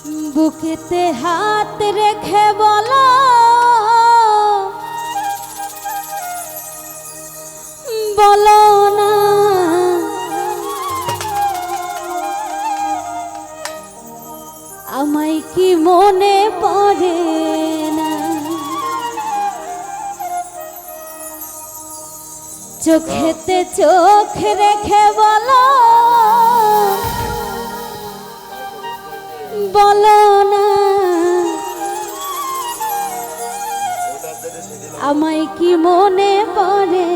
বুকেতে হাত রেখে বলো বলো না আমায় কি মনে পড়ে না। চোখেতে চোখ রেখে বলো বলো না আমায় কি মনে পড়ে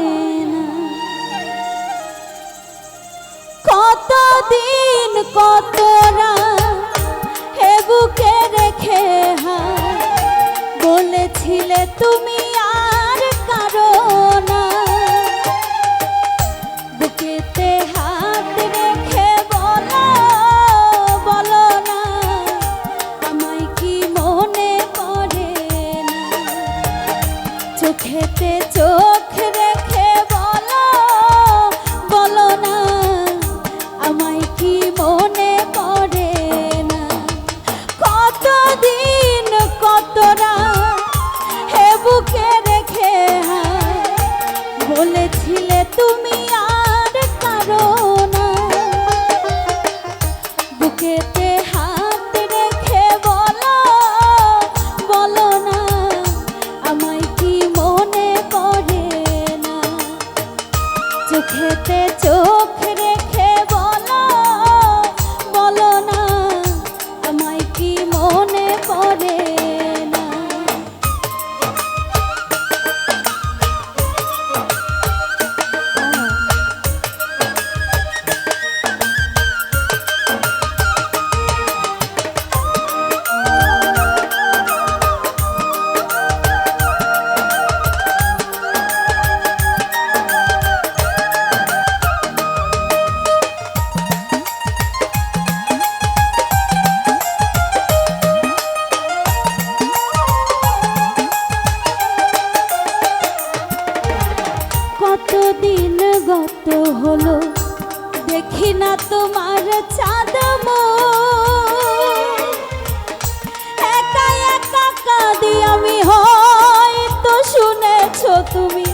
না। কতদিন কত রাত হে বুকে রেখে বলেছিলে তুমি আর কারো না। বুকেতে হাত রেখে বলো বলো না আমায় কি মনে পড়ে না। চোখেতে চোখ রেখে বলো বলো না আমায় কি মনে পড়ে না। কতদিন কত রাত হে বুকে রেখে বলেছিলে তুমি আর কারো না। বুকেতে হাত রেখে বলো বলো না আমায় কি মনে পড়ে না। চোখেতে চোখ রেখে বলো বলো না আমায় কি মনে পড়ে না। কতদিন গত হলো দেখি না তোমার চাঁদ একা একা কাঁদি আমি হয়তো শুনেছো তুমি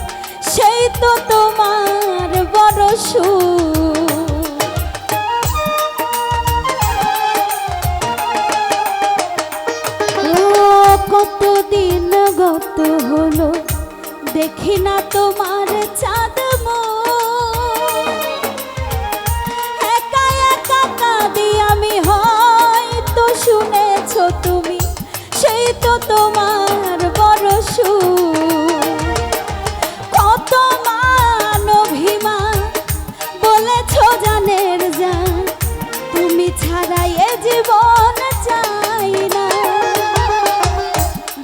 সেই তো তোমার বড় সুর। কতদিন গত হলো দেখি না তোমার চাঁদ একা একা কাঁদি আমি হয়তো শুনেছো তুমি সেই তো তোমার বড় সুর। কত মান অভিমান বলেছো জানের জান তুমি ছাড়া এ জীবন চাই না।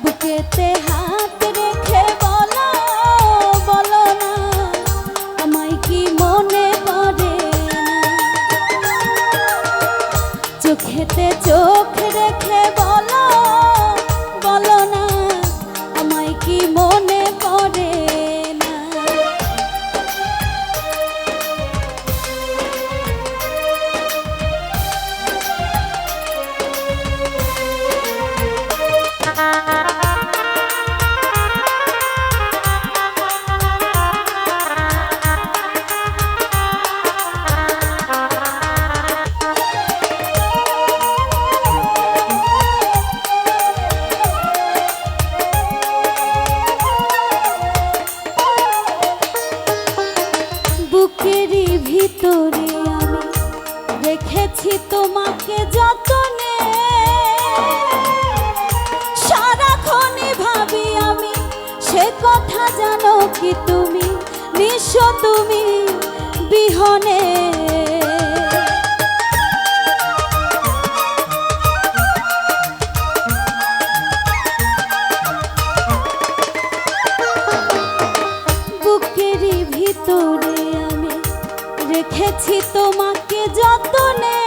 বুকেতে হাত রেখে বলো বলো না আমায় কি মনে পড়ে না। চোখেতে চোখ রেখে বলো বলো না আমায় কি মনে পড়ে না। বুকেরই ভিতরে আমি রেখেছি তোমাকে যতনে সারাক্ষণই ভাবি আমি সে কথা জানো কি তুমি নিঃস্ব তুমি বিহনে। বুকেরই ভিতরে আমি রেখেছি তোমাকে যতনে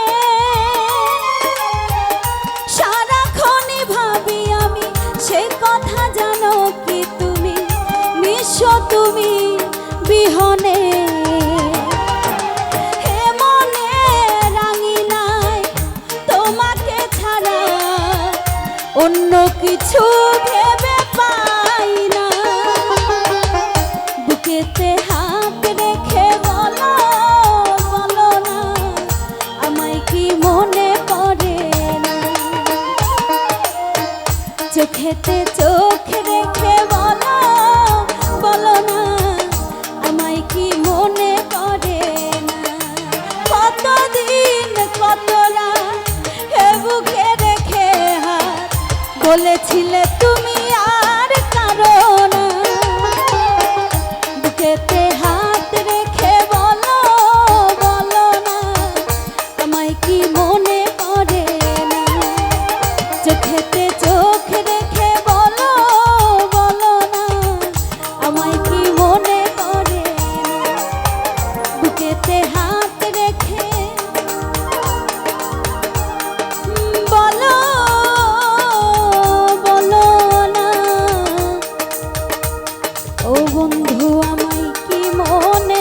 সারাক্ষণই ভাবি আমি সে কথা জানো কি তুমি নিঃস্ব তুমি বিহনে। অন্য কিছু ভেবে পাই না, বুকেতে হাত রেখে বলো বলো না, আমায় কি মনে পড়ে না? চোখেতে চোখ রেখে বলো বলো না, আমায় কি মনে পড়ে না? কতদিন কত রাত হে বুকে রেখে হাত, বলেছিলে তুমি আর কারো না। বুকেতে হাত রেখে বলো বলো না, আমায় কি মনে পড়ে না? চোখেতে চোখ রেখে বলো বলো না, আমায় কি মনে পড়ে না? বুকেতে হাত রেখে বলো বলো না, ও বন্ধু আমায় কি মনে